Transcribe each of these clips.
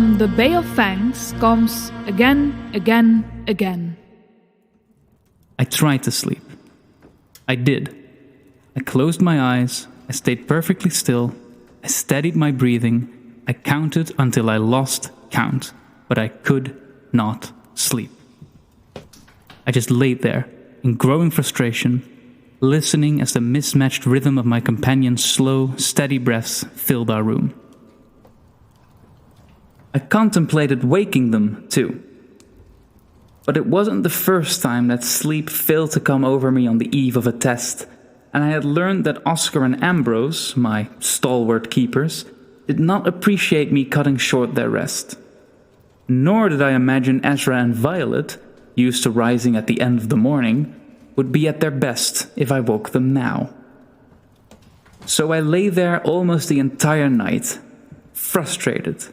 from the Bay of Fangs comes again, again. I tried to sleep. I did. I closed my eyes, I stayed perfectly still, I steadied my breathing, I counted until I lost count, but I could not sleep. I just laid there, in growing frustration, listening as the mismatched rhythm of my companion's slow, steady breaths filled our room. I contemplated waking them, too. But it wasn't the first time that sleep failed to come over me on the eve of a test, and I had learned that Oscar and Ambrose, my stalwart keepers, did not appreciate me cutting short their rest. Nor did I imagine Ezra and Violet, used to rising at the end of the morning, would be at their best if I woke them now. So I lay there almost the entire night, frustrated,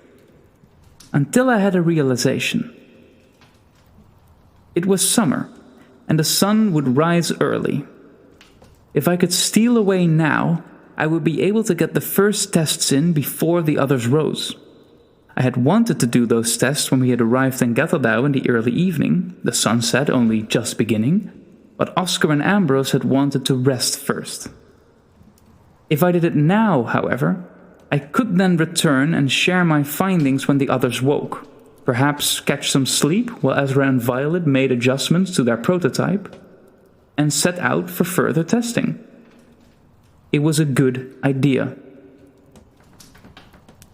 until I had a realization. It was summer, and the sun would rise early. If I could steal away now, I would be able to get the first tests in before the others rose. I had wanted to do those tests when we had arrived in Gettildow in the early evening, the sunset only just beginning, but Oscar and Ambrose had wanted to rest first. If I did it now, however, I could then return and share my findings when the others woke, perhaps catch some sleep while Ezra and Violet made adjustments to their prototype, and set out for further testing. It was a good idea.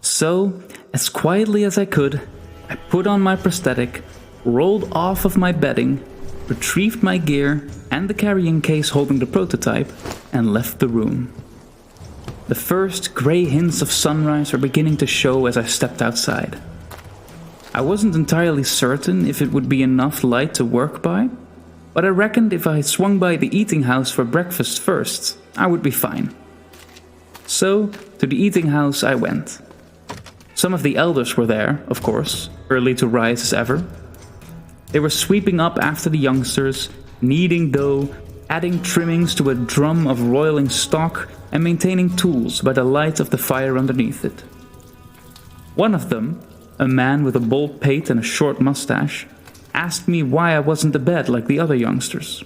So, as quietly as I could, I put on my prosthetic, rolled off of my bedding, retrieved my gear and the carrying case holding the prototype, and left the room. The first grey hints of sunrise were beginning to show as I stepped outside. I wasn't entirely certain if it would be enough light to work by, but I reckoned if I swung by the eating house for breakfast first, I would be fine. So, to the eating house I went. Some of the elders were there, of course, early to rise as ever. They were sweeping up after the youngsters, kneading dough, adding trimmings to a drum of roiling stock, and maintaining tools by the light of the fire underneath it. One of them, a man with a bald pate and a short mustache, asked me why I wasn't abed like the other youngsters.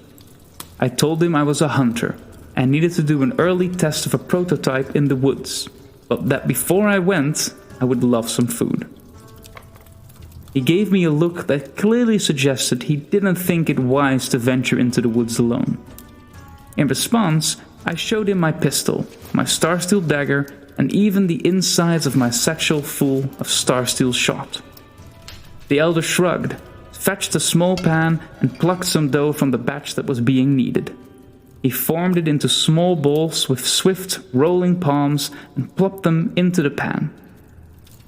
I told him I was a hunter and needed to do an early test of a prototype in the woods, but that before I went, I would love some food. He gave me a look that clearly suggested he didn't think it wise to venture into the woods alone. In response, I showed him my pistol, my starsteel dagger, and even the insides of my satchel full of starsteel shot. The elder shrugged, fetched a small pan, and plucked some dough from the batch that was being kneaded. He formed it into small balls with swift, rolling palms and plopped them into the pan.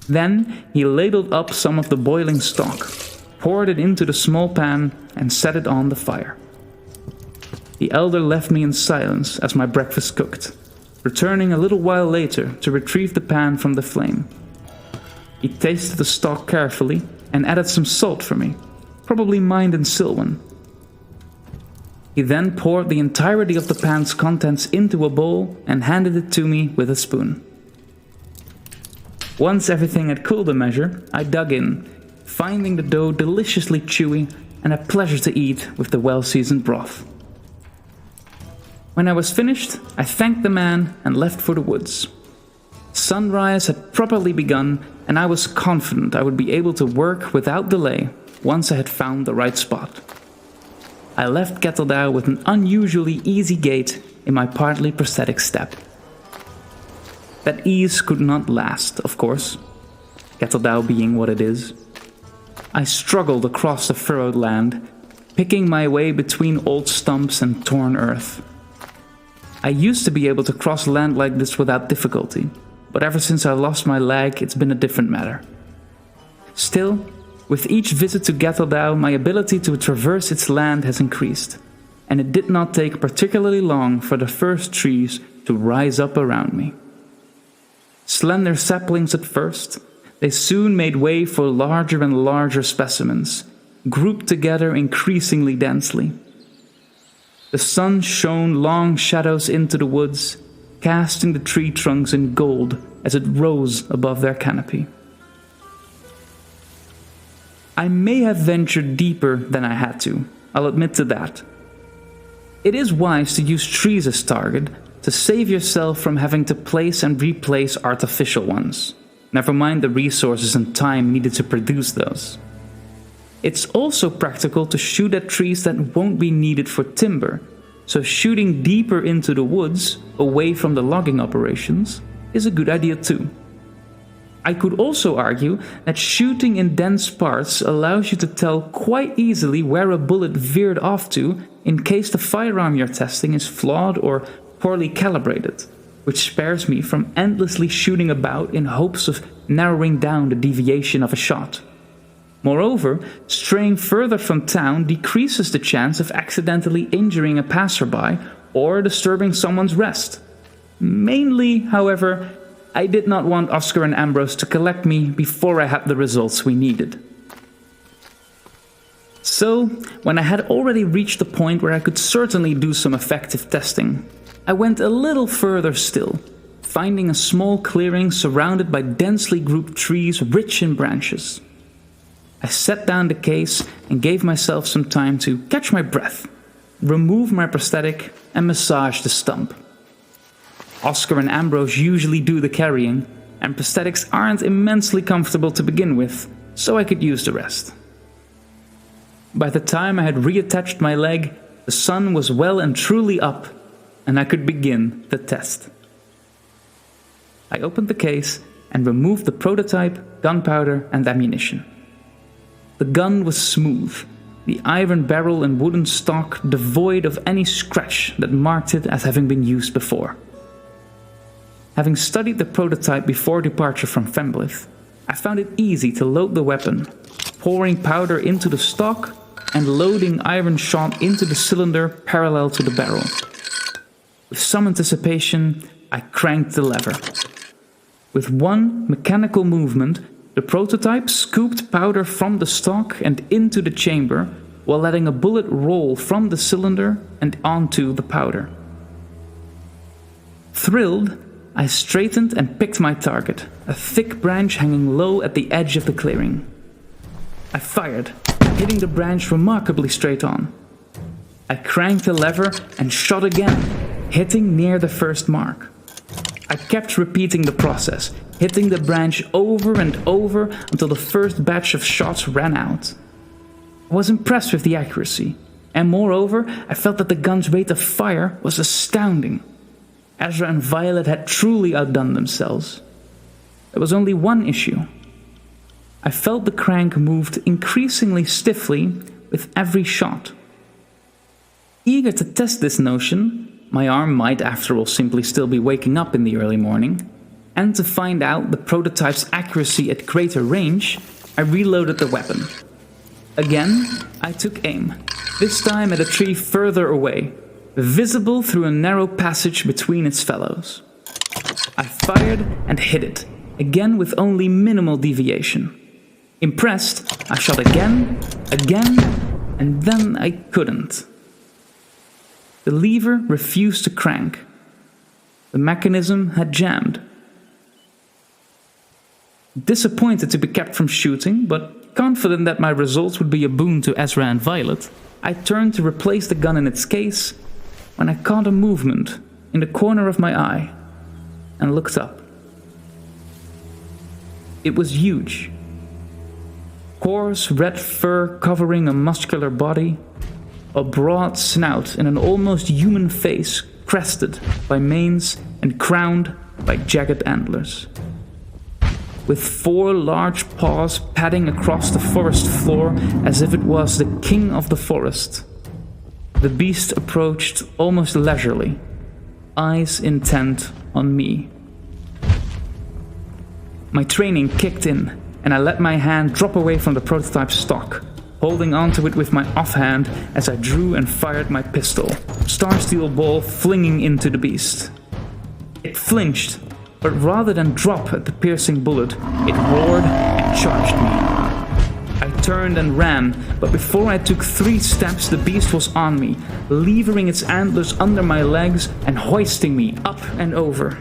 Then he ladled up some of the boiling stock, poured it into the small pan, and set it on the fire. The elder left me in silence as my breakfast cooked, returning a little while later to retrieve the pan from the flame. He tasted the stock carefully and added some salt for me, probably mined in Silwan. He then poured the entirety of the pan's contents into a bowl and handed it to me with a spoon. Once everything had cooled a measure, I dug in, finding the dough deliciously chewy and a pleasure to eat with the well-seasoned broth. When I was finished, I thanked the man and left for the woods. Sunrise had properly begun, and I was confident I would be able to work without delay once I had found the right spot. I left Gettildow with an unusually easy gait in my partly prosthetic step. That ease could not last, of course, Gettildow being what it is. I struggled across the furrowed land, picking my way between old stumps and torn earth. I used to be able to cross land like this without difficulty, but ever since I lost my leg, it's been a different matter. Still, with each visit to Gettildow, my ability to traverse its land has increased, and it did not take particularly long for the first trees to rise up around me. Slender saplings at first, they soon made way for larger and larger specimens, grouped together increasingly densely. The sun shone long shadows into the woods, casting the tree trunks in gold as it rose above their canopy. I may have ventured deeper than I had to, I'll admit to that. It is wise to use trees as target to save yourself from having to place and replace artificial ones, never mind the resources and time needed to produce those. It's also practical to shoot at trees that won't be needed for timber, so shooting deeper into the woods, away from the logging operations, is a good idea too. I could also argue that shooting in dense parts allows you to tell quite easily where a bullet veered off to in case the firearm you're testing is flawed or poorly calibrated, which spares me from endlessly shooting about in hopes of narrowing down the deviation of a shot. Moreover, straying further from town decreases the chance of accidentally injuring a passerby or disturbing someone's rest. Mainly, however, I did not want Oscar and Ambrose to collect me before I had the results we needed. So, when I had already reached the point where I could certainly do some effective testing, I went a little further still, finding a small clearing surrounded by densely grouped trees rich in branches. I set down the case and gave myself some time to catch my breath, remove my prosthetic, and massage the stump. Oscar and Ambrose usually do the carrying, and prosthetics aren't immensely comfortable to begin with, so I could use the rest. By the time I had reattached my leg, the sun was well and truly up, and I could begin the test. I opened the case and removed the prototype, gunpowder, and ammunition. The gun was smooth, the iron barrel and wooden stock devoid of any scratch that marked it as having been used before. Having studied the prototype before departure from Femblith, I found it easy to load the weapon, pouring powder into the stock and loading iron shot into the cylinder parallel to the barrel. With some anticipation, I cranked the lever. With one mechanical movement, the prototype scooped powder from the stock and into the chamber, while letting a bullet roll from the cylinder and onto the powder. Thrilled, I straightened and picked my target, a thick branch hanging low at the edge of the clearing. I fired, hitting the branch remarkably straight on. I cranked the lever and shot again, hitting near the first mark. I kept repeating the process, hitting the branch over and over until the first batch of shots ran out. I was impressed with the accuracy, and moreover, I felt that the gun's rate of fire was astounding. Ezra and Violet had truly outdone themselves. There was only one issue. I felt the crank moved increasingly stiffly with every shot. Eager to test this notion, my arm might after all simply still be waking up in the early morning, and to find out the prototype's accuracy at greater range, I reloaded the weapon. Again, I took aim, this time at a tree further away, visible through a narrow passage between its fellows. I fired and hit it, again with only minimal deviation. Impressed, I shot again, and then I couldn't. The lever refused to crank. The mechanism had jammed. Disappointed to be kept from shooting, but confident that my results would be a boon to Ezra and Violet, I turned to replace the gun in its case when I caught a movement in the corner of my eye and looked up. It was huge. Coarse red fur covering a muscular body, a broad snout and an almost human face crested by manes and crowned by jagged antlers. With 4 large paws padding across the forest floor as if it was the king of the forest, the beast approached almost leisurely, eyes intent on me. My training kicked in, and I let my hand drop away from the prototype stock, holding onto it with my offhand as I drew and fired my pistol, star steel ball flinging into the beast. It flinched, but rather than drop at the piercing bullet, it roared and charged me. I turned and ran, but before I took 3 steps, the beast was on me, levering its antlers under my legs and hoisting me up and over.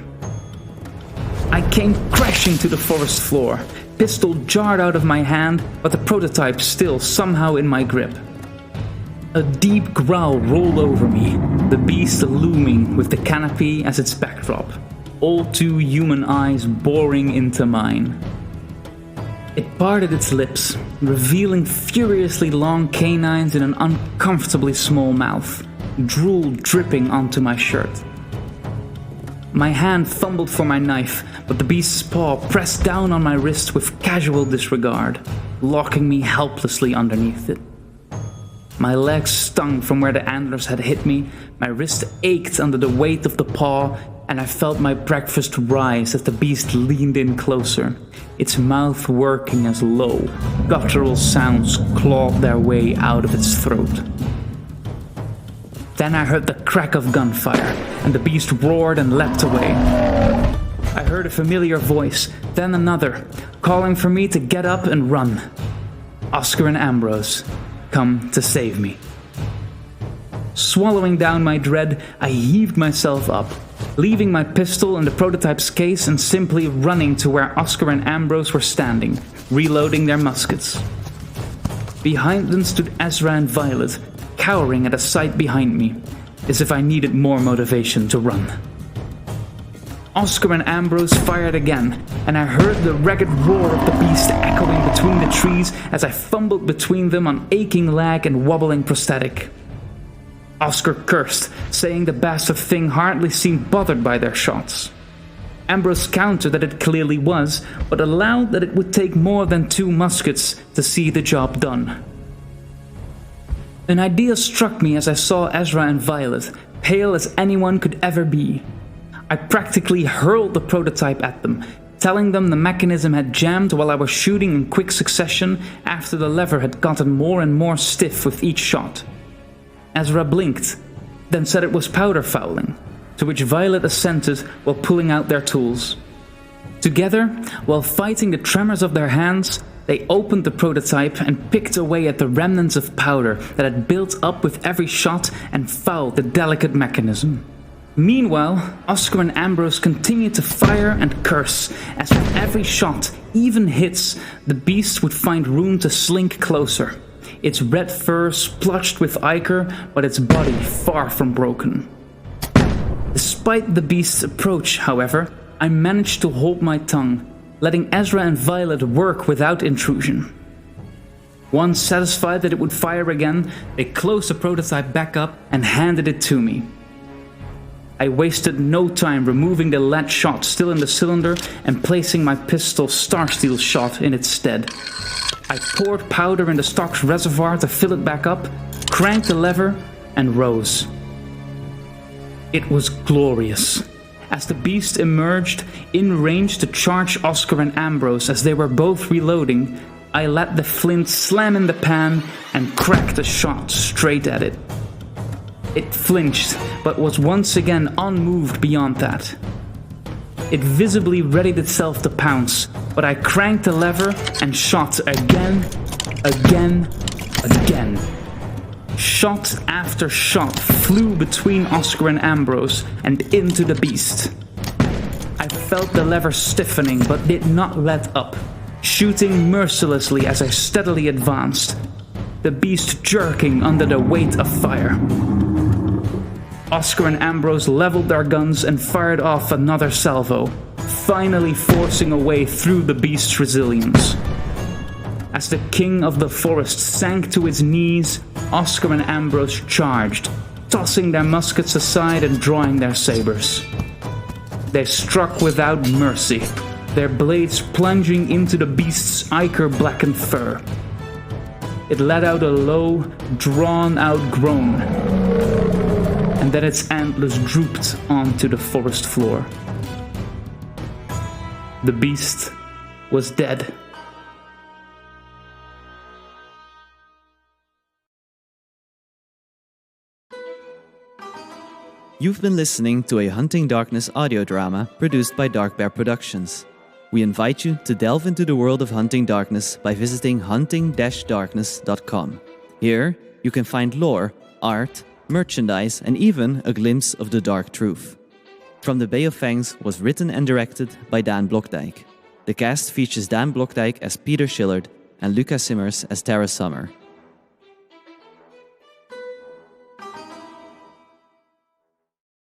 I came crashing to the forest floor, Pistol jarred out of my hand, but the prototype still somehow in my grip. A deep growl rolled over me, the beast looming with the canopy as its backdrop, all two human eyes boring into mine. It parted its lips, revealing furiously long canines in an uncomfortably small mouth, drool dripping onto my shirt. My hand fumbled for my knife, but the beast's paw pressed down on my wrist with casual disregard, locking me helplessly underneath it. My legs stung from where the antlers had hit me, my wrist ached under the weight of the paw, and I felt my breakfast rise as the beast leaned in closer, its mouth working as low, guttural sounds clawed their way out of its throat. Then I heard the crack of gunfire, and the beast roared and leapt away. I heard a familiar voice, then another, calling for me to get up and run. Oscar and Ambrose, come to save me. Swallowing down my dread, I heaved myself up, leaving my pistol in the prototype's case and simply running to where Oscar and Ambrose were standing, reloading their muskets. Behind them stood Ezra and Violet, cowering at a sight behind me, as if I needed more motivation to run. Oscar and Ambrose fired again, and I heard the ragged roar of the beast echoing between the trees as I fumbled between them on aching leg and wobbling prosthetic. Oscar cursed, saying the bastard thing hardly seemed bothered by their shots. Ambrose countered that it clearly was, but allowed that it would take more than 2 muskets to see the job done. An idea struck me as I saw Ezra and Violet, pale as anyone could ever be. I practically hurled the prototype at them, telling them the mechanism had jammed while I was shooting in quick succession after the lever had gotten more and more stiff with each shot. Ezra blinked, then said it was powder fouling, to which Violet assented while pulling out their tools. Together, while fighting the tremors of their hands, they opened the prototype and picked away at the remnants of powder that had built up with every shot and fouled the delicate mechanism. Meanwhile, Oscar and Ambrose continued to fire and curse, as with every shot, even hits, the beast would find room to slink closer, its red fur splotched with ichor, but its body far from broken. Despite the beast's approach, however, I managed to hold my tongue, letting Ezra and Violet work without intrusion. Once satisfied that it would fire again, they closed the prototype back up and handed it to me. I wasted no time removing the lead shot still in the cylinder and placing my pistol Starsteel shot in its stead. I poured powder in the stock's reservoir to fill it back up, cranked the lever, and rose. It was glorious. As the beast emerged, in range to charge Oscar and Ambrose as they were both reloading, I let the flint slam in the pan and cracked a shot straight at it. It flinched, but was once again unmoved beyond that. It visibly readied itself to pounce, but I cranked the lever and shot again. Shot after shot flew between Oscar and Ambrose and into the beast. I felt the lever stiffening but did not let up, shooting mercilessly as I steadily advanced, the beast jerking under the weight of fire. Oscar and Ambrose leveled their guns and fired off another salvo, finally forcing a way through the beast's resilience. As the king of the forest sank to his knees, Oscar and Ambrose charged, tossing their muskets aside and drawing their sabers. They struck without mercy, their blades plunging into the beast's ichor-blackened fur. It let out a low, drawn-out groan, and then its antlers drooped onto the forest floor. The beast was dead. You've been listening to a Hunting Darkness audio drama produced by Dark Bear Productions. We invite you to delve into the world of Hunting Darkness by visiting hunting-darkness.com. Here, you can find lore, art, merchandise, and even a glimpse of the dark truth. From the Bay of Fangs was written and directed by Dan Blokdijk. The cast features Dan Blokdijk as Peter Schillard and Lucas Simmers as Tara Summer.